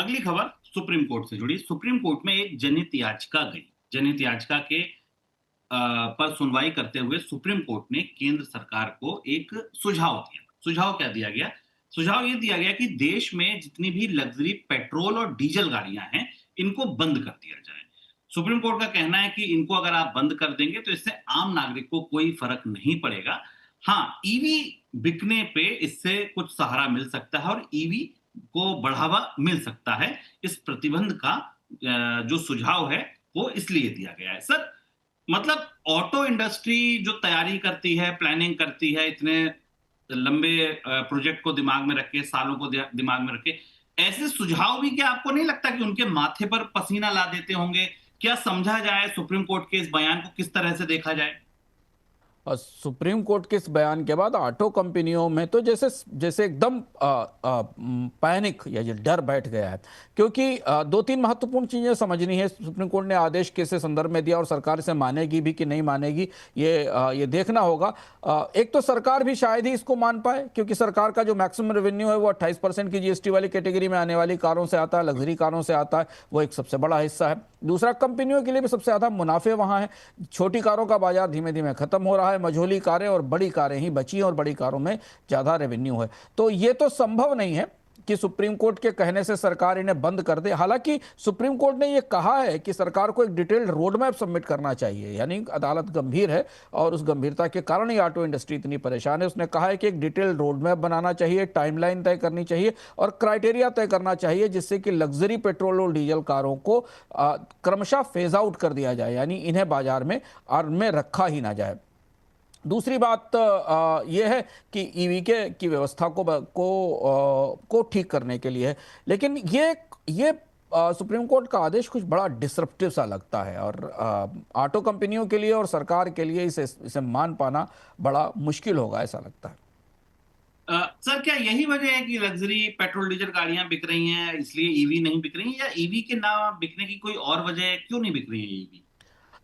अगली खबर supreme court से जुड़ी। सुप्रीम कोर्ट में एक जनहित याचिका गई। जनहित याचिका के पर सुनवाई करते हुए सुप्रीम कोर्ट ने केंद्र सरकार को एक सुझाव दिया। सुझाव क्या दिया गया? सुझाव ये दिया गया कि देश में जितनी भी लग्जरी पेट्रोल और डीजल गाड़ियां हैं, इनको बंद कर दिया जाए। सुप्रीम कोर्ट का कहना है कि इनको अगर आप बंद कर देंगे तो इससे आम नागरिक को कोई फर्क नहीं पड़ेगा। हाँ, ईवी बिकने पे इससे कुछ सहारा मिल सकता है और ईवी को बढ़ावा मिल सकता है। इस प्रतिबंध का जो सुझाव है वो इसलिए दिया गया है। सर, मतलब ऑटो इंडस्ट्री जो तैयारी करती है, प्लानिंग करती है, इतने लंबे प्रोजेक्ट को दिमाग में रख के, सालों को दिमाग में रख के, ऐसे सुझाव भी क्या आपको नहीं लगता कि उनके माथे पर पसीना ला देते होंगे? क्या समझा जाए सुप्रीम कोर्ट के इस बयान को, किस तरह से देखा जाए? और सुप्रीम कोर्ट के इस बयान के बाद ऑटो कंपनियों में तो जैसे जैसे एकदम पैनिक या जो डर बैठ गया है, क्योंकि दो तीन महत्वपूर्ण चीजें समझनी है। सुप्रीम कोर्ट ने आदेश किस संदर्भ में दिया और सरकार इसे मानेगी भी कि नहीं मानेगी, ये देखना होगा। एक तो सरकार भी शायद ही इसको मान पाए, क्योंकि सरकार का जो मैक्सिमम रेवेन्यू है वो 28% की जीएसटी वाली कैटेगरी में आने वाली कारों से आता है, लग्जरी कारों से आता है, वो एक सबसे बड़ा हिस्सा है। दूसरा, कंपनियों के लिए भी सबसे ज्यादा मुनाफे वहां है। छोटी कारों का बाजार धीमे धीमे खत्म हो रहा है, मझोली कारें और बड़ी कारें ही बची हैं और बड़ी कारों में ज्यादा रेवेन्यू है। तो ये तो संभव नहीं है कि सुप्रीम कोर्ट के कहने से सरकार इन्हें बंद कर दे। हालांकि सुप्रीम कोर्ट ने यह कहा है कि सरकार को एक डिटेल्ड रोड मैप सबमिट करना चाहिए, यानी अदालत गंभीर है और उस गंभीरता के कारण ही ऑटो इंडस्ट्री इतनी परेशान है। उसने कहा है कि एक डिटेल्ड रोड मैप बनाना चाहिए, टाइमलाइन तय करनी चाहिए और क्राइटेरिया तय करना चाहिए, जिससे कि लग्जरी पेट्रोल और डीजल कारों को क्रमशः फेज आउट कर दिया जाए, यानी इन्हें बाजार में रखा ही ना जाए। दूसरी बात यह है कि ईवी की व्यवस्था को ठीक करने के लिए है। लेकिन ये सुप्रीम कोर्ट का आदेश कुछ बड़ा डिसरप्टिव सा लगता है और ऑटो कंपनियों के लिए और सरकार के लिए इसे मान पाना बड़ा मुश्किल होगा, ऐसा लगता है। सर, क्या यही वजह है कि लग्जरी पेट्रोल डीजल गाड़ियां बिक रही हैं, इसलिए ईवी नहीं बिक रही हैं, या ईवी के ना बिकने की कोई और वजह है? क्यों नहीं बिक रही है ईवी?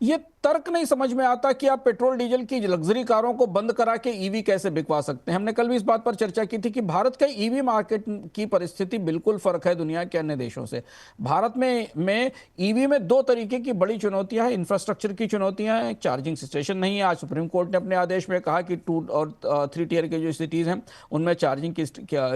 ये तर्क नहीं समझ में आता कि आप पेट्रोल डीजल की लग्जरी कारों को बंद करा के ईवी कैसे बिकवा सकते हैं। हमने कल भी इस बात पर चर्चा की थी कि भारत का ईवी मार्केट की परिस्थिति बिल्कुल फर्क है दुनिया के अन्य देशों से। भारत में ईवी में दो तरीके की बड़ी चुनौतियां हैं। इंफ्रास्ट्रक्चर की चुनौतियां हैं, चार्जिंग स्टेशन नहीं है। आज सुप्रीम कोर्ट ने अपने आदेश में कहा कि 2 और 3 टीयर के जो सिटीज हैं उनमें चार्जिंग के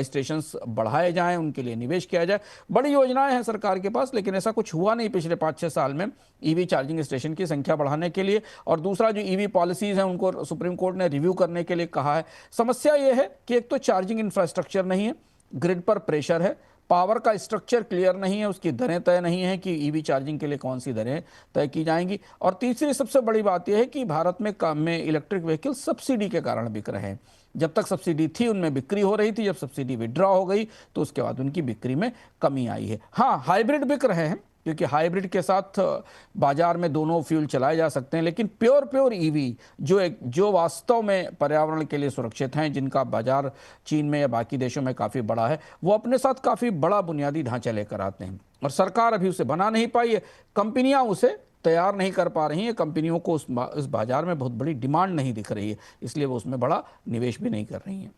स्टेशन बढ़ाए जाएं, उनके लिए निवेश किया जाए। बड़ी योजनाएं हैं सरकार के पास, लेकिन ऐसा कुछ हुआ नहीं पिछले 5-6 साल में ईवी चार्जिंग स्टेशन की संख्या बढ़ाने के लिए। और दूसरा, जो ईवी पॉलिसीज हैं उनको सुप्रीम कोर्ट ने रिव्यू करने के लिए कहा है। समस्या यह है कि एक तो चार्जिंग इंफ्रास्ट्रक्चर नहीं है, ग्रिड पर प्रेशर है, पावर का स्ट्रक्चर क्लियर नहीं है, उसकी दरें तय नहीं है कि ईवी चार्जिंग के लिए कौन सी दरें तय की जाएंगी। और तीसरी सबसे बड़ी बात यह है कि भारत में इलेक्ट्रिक व्हीकल सब्सिडी के कारण बिक रहे हैं। जब तक सब्सिडी थी उनमें बिक्री हो रही थी, जब सब्सिडी विड्रॉ हो गई तो उसके बाद उनकी बिक्री में कमी आई है। हाँ, हाइब्रिड बिक रहे हैं, क्योंकि हाइब्रिड के साथ बाजार में दोनों फ्यूल चलाए जा सकते हैं। लेकिन प्योर ईवी जो वास्तव में पर्यावरण के लिए सुरक्षित हैं, जिनका बाजार चीन में या बाकी देशों में काफ़ी बड़ा है, वो अपने साथ काफ़ी बड़ा बुनियादी ढांचा लेकर आते हैं और सरकार अभी उसे बना नहीं पाई है। कंपनियां उसे तैयार नहीं कर पा रही हैं। कंपनियों को उस बाजार में बहुत बड़ी डिमांड नहीं दिख रही है, इसलिए वो उसमें बड़ा निवेश भी नहीं कर रही हैं।